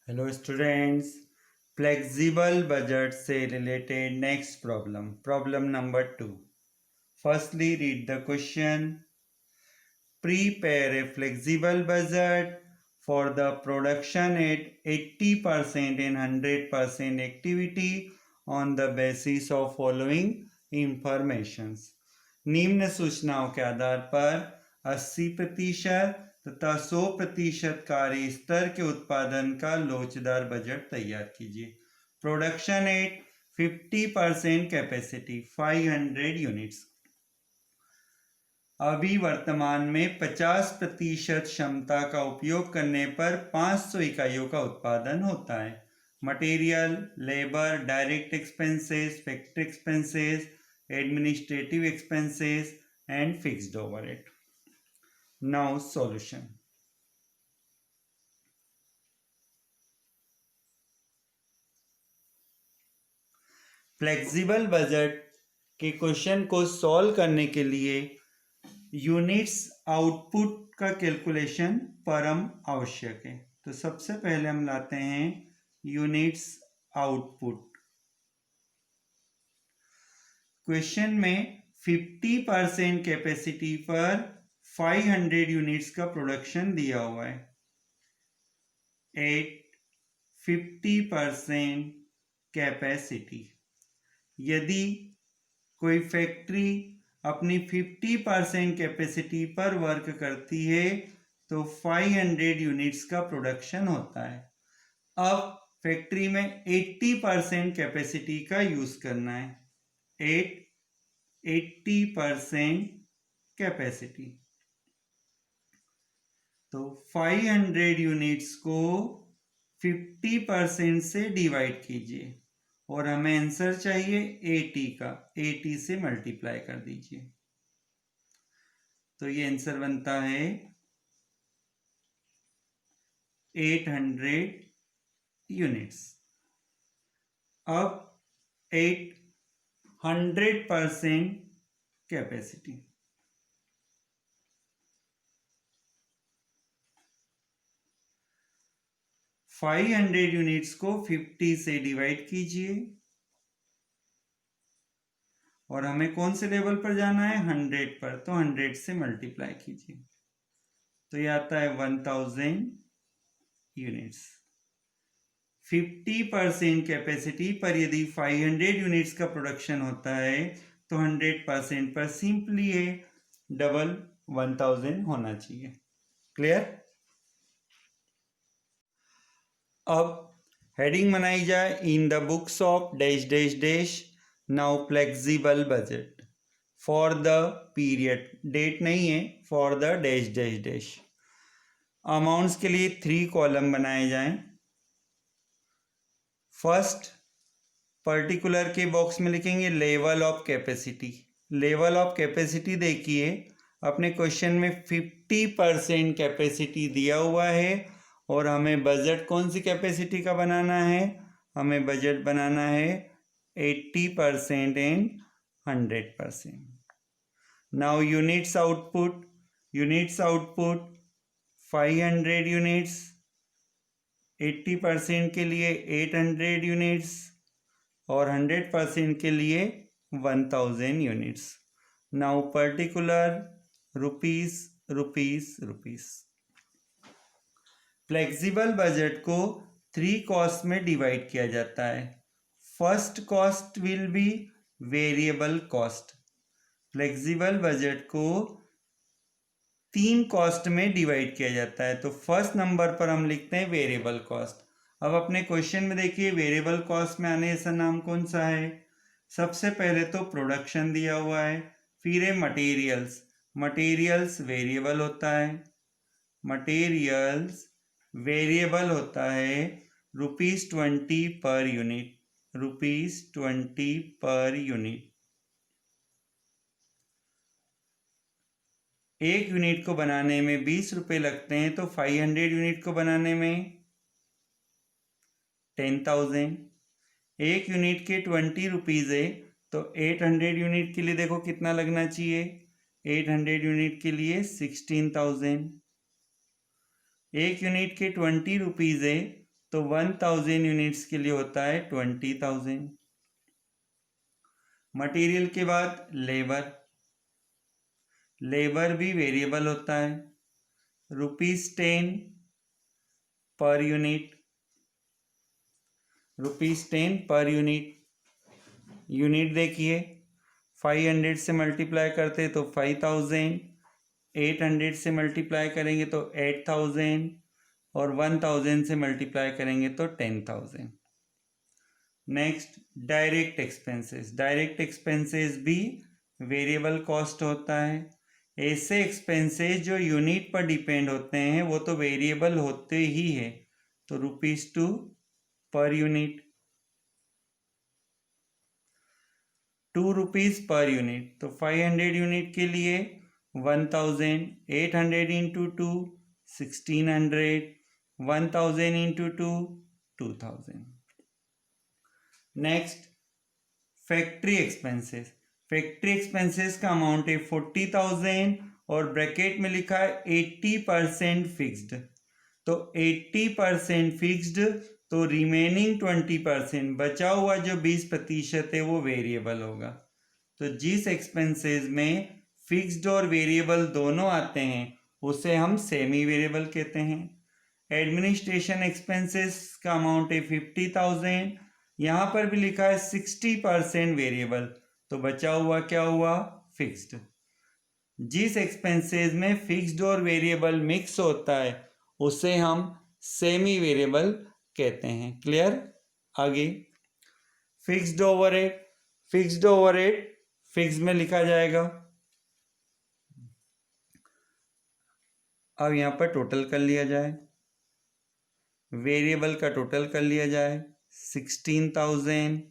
Hello students, flexible budget से related next problem number 2। Firstly read the question. Prepare A flexible budget for the production at 80% and 100% activity on the basis of following informations. निम्न सूचनाओं के आधार पर 80% तथा 100% कार्य स्तर के उत्पादन का लोचदार बजट तैयार कीजिए। Production at 50% capacity 500 units. अभी वर्तमान में 50% क्षमता का उपयोग करने पर 500 इकाइयों का उत्पादन होता है। Material, labour, direct expenses, factory expenses, administrative expenses and fixed overhead. Now solution. Flexible budget के क्वेश्चन को सॉल्व करने के लिए यूनिट्स आउटपुट का कैलकुलेशन परम आवश्यक है। तो सबसे पहले हम लाते हैं यूनिट्स आउटपुट। क्वेश्चन में 50% कैपेसिटी पर 500 यूनिट्स का प्रोडक्शन दिया हुआ है। एट 50% कैपेसिटी, यदि कोई फैक्ट्री अपनी 50% कैपेसिटी पर वर्क करती है तो 500 यूनिट्स का प्रोडक्शन होता है। अब फैक्ट्री में 80% कैपेसिटी का यूज करना है। 80% कैपेसिटी, तो 500 यूनिट्स को 50% से डिवाइड कीजिए और हमें आंसर चाहिए 80 का। 80 से मल्टीप्लाई कर दीजिए तो ये आंसर बनता है 800 यूनिट्स। अब 100% कैपेसिटी, फाइव 500 यूनिट्स को 50 से डिवाइड कीजिए और हमें कौन से लेवल पर जाना है? 100 पर, तो 100 से मल्टीप्लाई कीजिए तो ये आता है 1000 यूनिट्स। 50% कैपेसिटी पर यदि 500 यूनिट्स का प्रोडक्शन होता है तो 100% पर सिंपली ये डबल 1000 होना चाहिए। क्लियर? अब हेडिंग बनाई जाए in the books of dash dash dash. Now flexible budget for the period, date नहीं है, for the dash dash dash. Amounts के लिए 3 कॉलम बनाए जाएं। फर्स्ट पर्टिकुलर के बॉक्स में लिखेंगे level of capacity. Level of capacity देखिए, अपने क्वेश्चन में 50% कैपेसिटी दिया हुआ है और हमें बजट कौन सी कैपेसिटी का बनाना है? हमें बजट बनाना है 80% and 100%। Now units output, 500 units, 80% के लिए 800 यूनिट्स और 100% के लिए 1000 units. Now particular rupees rupees rupees. Flexible budget को 3 कॉस्ट में डिवाइड किया जाता है। First cost will be variable cost. Flexible budget को 3 कॉस्ट में डिवाइड किया जाता है। तो फर्स्ट नंबर पर हम लिखते हैं वेरिएबल कॉस्ट। अब अपने क्वेश्चन में देखिए वेरिएबल कॉस्ट में आने जैसा नाम कौन सा है? सबसे पहले तो प्रोडक्शन दिया हुआ है, फिर है मटेरियल्स। मटेरियल्स वेरिएबल होता है, मटेरियल्स वेरिएबल होता है ₹20 पर यूनिट, ₹20 पर यूनिट। एक यूनिट को बनाने में 20 रुपये लगते हैं तो 500 यूनिट को बनाने में 10,000। एक यूनिट के 20 रुपीज़ है तो 800 यूनिट के लिए देखो कितना लगना चाहिए? 800 यूनिट के लिए 16,000। एक यूनिट के 20 रुपीज़ है तो 1000 यूनिट्स के लिए होता है 20,000। मटेरियल के बाद लेबर, लेबर भी वेरिएबल होता है, ₹10 per unit, ₹10 per unit. Unit देखिए 500 से मल्टीप्लाई करते तो 5000, 800 से मल्टीप्लाई करेंगे तो 8000 और 1000 से मल्टीप्लाई करेंगे तो 10,000। Next direct expenses, direct expenses भी वेरिएबल कॉस्ट होता है। ऐसे एक्सपेंसेस जो यूनिट पर डिपेंड होते हैं वो तो वेरिएबल होते ही है, तो ₹2 पर यूनिट, ₹2 पर यूनिट। तो 500 यूनिट के लिए 1000, 800 into 2 1600, 1000 into 2 2000। Next factory expenses, factory expenses का अमाउंट है 40,000 और ब्रैकेट में लिखा है 80% फिक्स्ड। तो 80% फिक्स्ड, तो रिमेनिंग 20% बचा हुआ जो 20% है वो वेरिएबल होगा। तो जिस एक्सपेंसेस में फिक्स्ड और वेरिएबल दोनों आते हैं उसे हम सेमी वेरिएबल कहते हैं। एडमिनिस्ट्रेशन एक्सपेंसेस का अमाउंट है 50,000, यहाँ पर भी लिखा है 60% वेरिएबल, तो बचा हुआ क्या हुआ, फिक्स्ड। जिस एक्सपेंसेस में फिक्स्ड और वेरिएबल मिक्स होता है उसे हम सेमी वेरिएबल कहते हैं। क्लियर। आगे fixed overhead, fixed overhead fix में लिखा जाएगा। अब यहाँ पर टोटल कर लिया जाए, वेरिएबल का टोटल कर लिया जाए 16,000,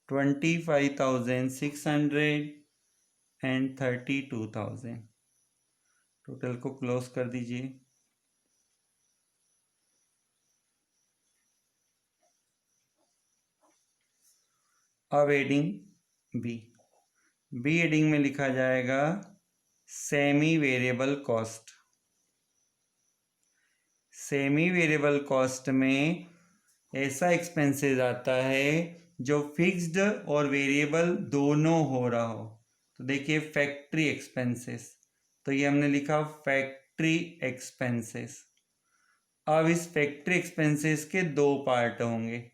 25,600 एंड 32,000। टोटल को क्लोज कर दीजिए। अब एडिंग बी, बी एडिंग में लिखा जाएगा semi variable cost. Semi variable cost में ऐसा एक्सपेंसेस आता है जो फिक्स्ड और वेरिएबल दोनों हो रहा हो। तो देखिए फैक्ट्री एक्सपेंसेस, तो ये हमने लिखा फैक्ट्री एक्सपेंसेस। अब इस फैक्ट्री एक्सपेंसेस के दो पार्ट होंगे,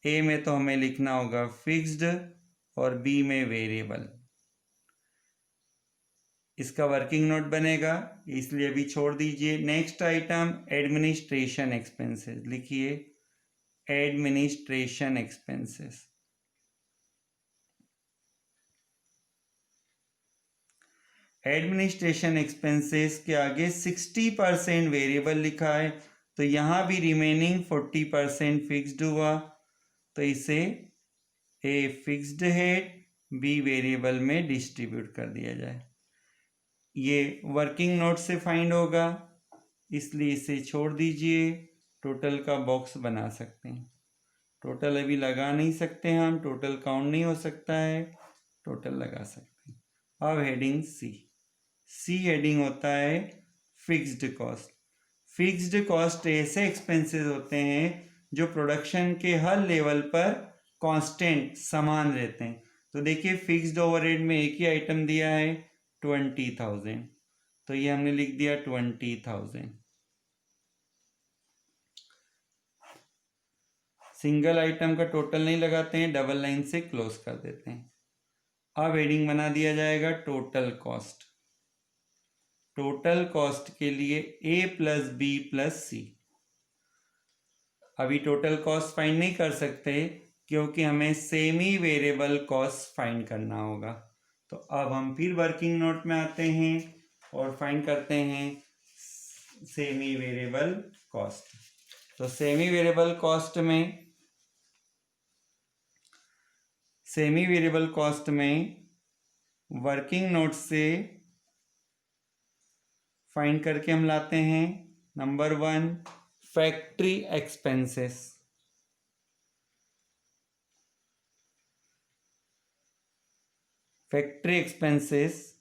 ए में तो हमें लिखना होगा फिक्स्ड और बी में वेरिएबल। इसका वर्किंग नोट बनेगा, इसलिए अभी छोड़ दीजिए। नेक्स्ट आइटम एडमिनिस्ट्रेशन एक्सपेंसेस, लिखिए एडमिनिस्ट्रेशन एक्सपेंसेस। एडमिनिस्ट्रेशन एक्सपेंसेस के आगे 60% वेरिएबल लिखा है, तो यहाँ भी रिमेनिंग 40% फिक्स्ड हुआ, तो इसे A fixed head B variable में डिस्ट्रीब्यूट कर दिया जाए। ये वर्किंग नोट से फाइंड होगा, इसलिए इसे छोड़ दीजिए। टोटल का बॉक्स बना सकते हैं, टोटल अभी लगा नहीं सकते हम, टोटल काउंट नहीं हो सकता है, टोटल लगा सकते हैं। अब हेडिंग सी, सी हेडिंग होता है फिक्स्ड कॉस्ट। फिक्स्ड कॉस्ट ऐसे एक्सपेंसेस होते हैं जो प्रोडक्शन के हर लेवल पर कांस्टेंट समान रहते हैं। तो देखिए फिक्स्ड ओवरहेड में एक ही आइटम दिया है 20,000, तो ये हमने लिख दिया 20,000। सिंगल आइटम का टोटल नहीं लगाते हैं, डबल लाइन से क्लोज कर देते हैं। अब हेडिंग बना दिया जाएगा टोटल कॉस्ट। टोटल कॉस्ट के लिए ए प्लस बी प्लस सी। अभी टोटल कॉस्ट फाइंड नहीं कर सकते क्योंकि हमें सेमी वेरिएबल कॉस्ट फाइंड करना होगा। तो अब हम फिर वर्किंग नोट में आते हैं और फाइंड करते हैं सेमी वेरिएबल कॉस्ट। तो सेमी वेरिएबल कॉस्ट में, सेमी वेरिएबल कॉस्ट में वर्किंग नोट से फाइंड करके हम लाते हैं number 1 factory expenses. Factory expenses,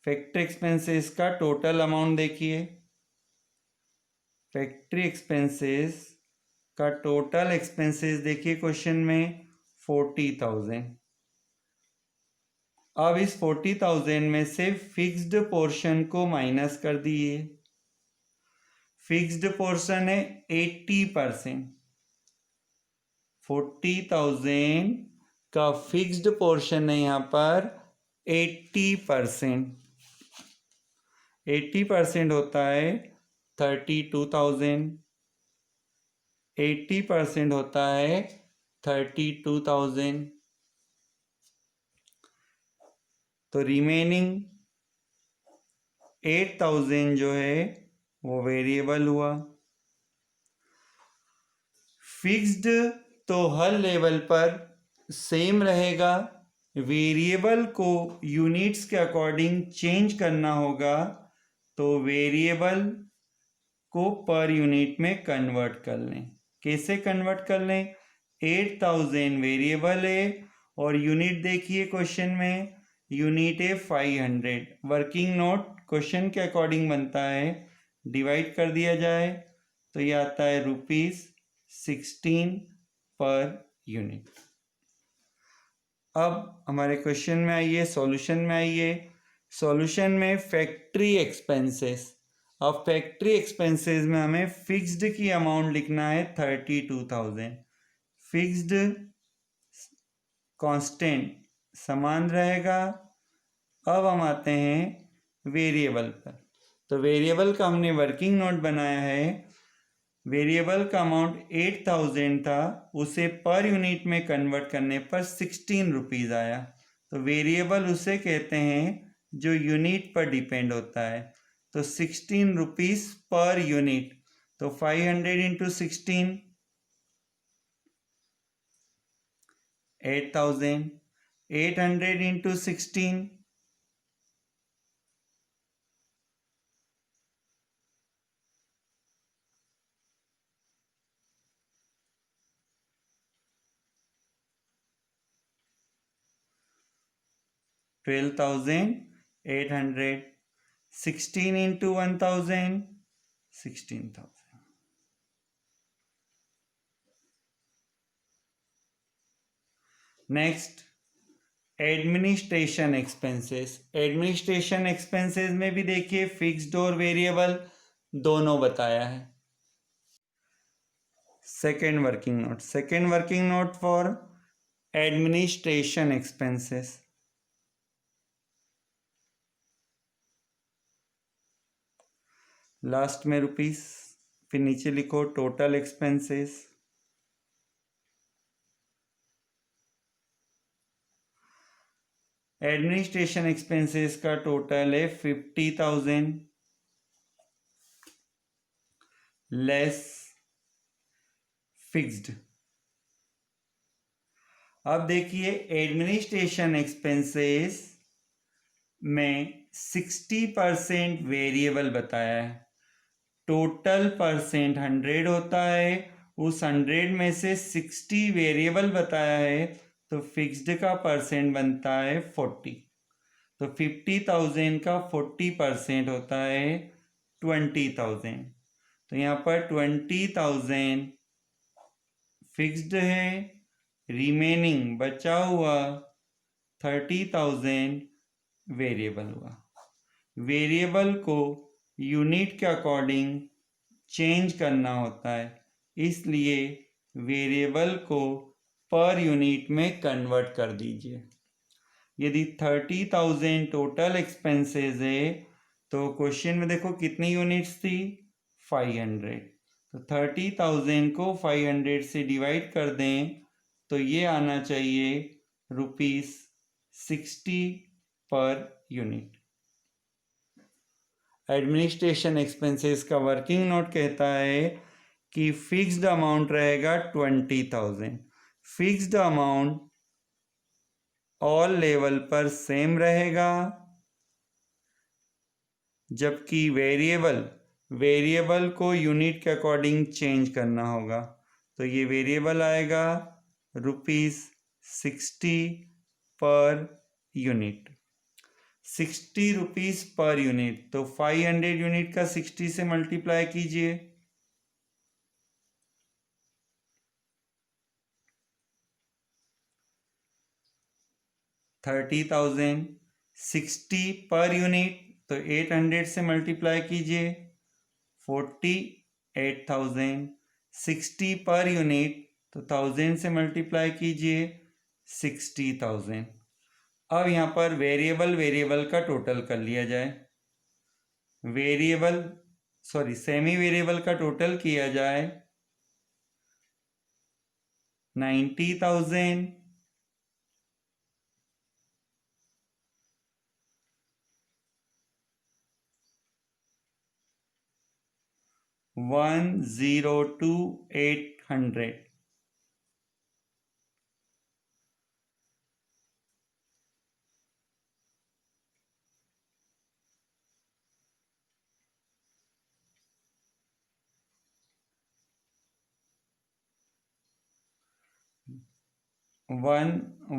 factory expenses का टोटल अमाउंट देखिए फैक्ट्री एक्सपेंसेस का टोटल एक्सपेंसेस देखिए क्वेश्चन में 40,000। अब इस 40,000 में से फिक्स्ड पोर्शन को माइनस कर दिए। फिक्स्ड पोर्शन है 80%। 40,000 का फिक्स्ड पोर्शन है यहाँ पर 80%। 80% होता है 32,000। 80% होता है 32,000। तो रिमेनिंग 8,000 जो है वो वेरिएबल हुआ। फिक्स्ड तो हर लेवल पर सेम रहेगा, वेरिएबल को यूनिट्स के अकॉर्डिंग चेंज करना होगा। तो वेरिएबल को पर यूनिट में कन्वर्ट कर लें। कैसे कन्वर्ट कर लें? 8,000 वेरिएबल है और यूनिट देखिए क्वेश्चन में, यूनिट है 500। वर्किंग नोट क्वेश्चन के अकॉर्डिंग बनता है, डिवाइड कर दिया जाए तो ये आता है ₹16 पर यूनिट। अब हमारे क्वेश्चन में आइए, सॉल्यूशन में आइए। सॉल्यूशन में फैक्ट्री एक्सपेंसेस। अब फैक्ट्री एक्सपेंसेस में हमें फिक्स्ड की अमाउंट लिखना है 32,000। फिक्स्ड कांस्टेंट समान रहेगा। अब हम आते हैं वेरिएबल पर। तो वेरिएबल का हमने वर्किंग नोट बनाया है। वेरिएबल का अमाउंट 8,000 था, उसे पर यूनिट में कन्वर्ट करने पर 16 रुपीज़ आया। तो वेरिएबल उसे कहते हैं जो यूनिट पर डिपेंड होता है। तो 16 रुपीज़ पर यूनिट। तो 500 into 16 8,000। 800 into 16 12,800। 16 into 1,000 16,000। Next administration expenses. Administration expenses में भी देखिए फिक्स्ड और वेरिएबल दोनों बताया है। Second working note for administration expenses. Last में रुपीस, फिर नीचे लिखो टोटल एक्सपेंसेस। एडमिनिस्ट्रेशन एक्सपेंसेस का टोटल है 50,000 लेस फिक्स्ड। अब देखिए एडमिनिस्ट्रेशन एक्सपेंसेस में 60% वेरिएबल बताया है। टोटल परसेंट 100 होता है, उस 100 में से 60 वेरिएबल बताया है, तो फिक्स्ड का परसेंट बनता है 40। तो 50,000 का 40% होता है 20,000। तो यहाँ पर 20,000 फिक्स्ड है, रिमेनिंग बचा हुआ 30,000 वेरिएबल हुआ। वेरिएबल को यूनिट के अकॉर्डिंग चेंज करना होता है, इसलिए वेरिएबल को पर यूनिट में कन्वर्ट कर दीजिए। यदि 30,000 टोटल एक्सपेंसेस है तो क्वेश्चन में देखो कितनी यूनिट्स थी, 500। तो 30,000 को 500 से डिवाइड कर दें तो ये आना चाहिए ₹60 पर यूनिट। एडमिनिस्ट्रेशन एक्सपेंसेस का वर्किंग नोट कहता है कि फिक्स्ड अमाउंट रहेगा 20,000। फिक्स्ड अमाउंट ऑल लेवल पर सेम रहेगा, जबकि वेरिएबल को यूनिट के अकॉर्डिंग चेंज करना होगा। तो ये वेरिएबल आएगा ₹60 per unit. 60 rupees per unit. तो 500 यूनिट का 60 से मल्टीप्लाई कीजिए 30,000, 60 पर यूनिट तो 800 से मल्टीप्लाई कीजिए 48,000, 60 पर यूनिट तो 1000 से मल्टीप्लाई कीजिए 60,000। अब यहाँ पर वेरिएबल का टोटल कर लिया जाए। सेमी वेरिएबल का टोटल किया जाए 90,000, 102,800। One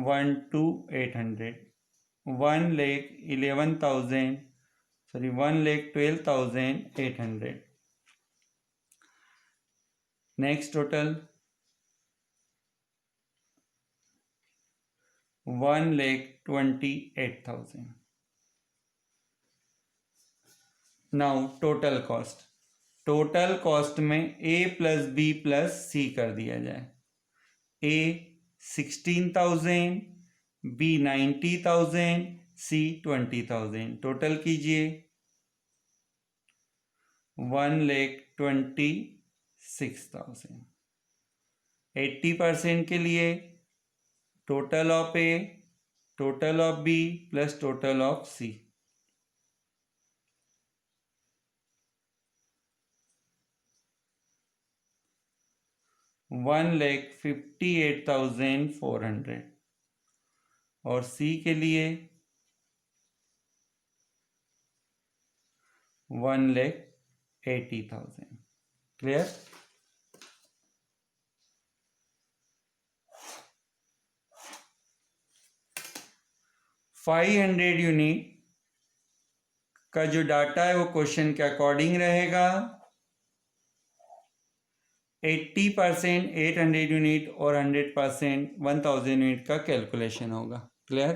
1,12,800। Next total 1,28,000। Now total cost में A plus B plus C कर दिया जाए। A 16,000, B 90,000, C 20,000। टोटल कीजिए 1,26,000। 80% के लिए total of A, total of B plus total of C। $1,58,400 और C के लिए 1,80,000। क्लियर? 500 यूनिट का जो डाटा है वो क्वेश्चन के अकॉर्डिंग रहेगा। 80% 800 यूनिट और 100% 1000 यूनिट का कैलकुलेशन होगा। क्लियर?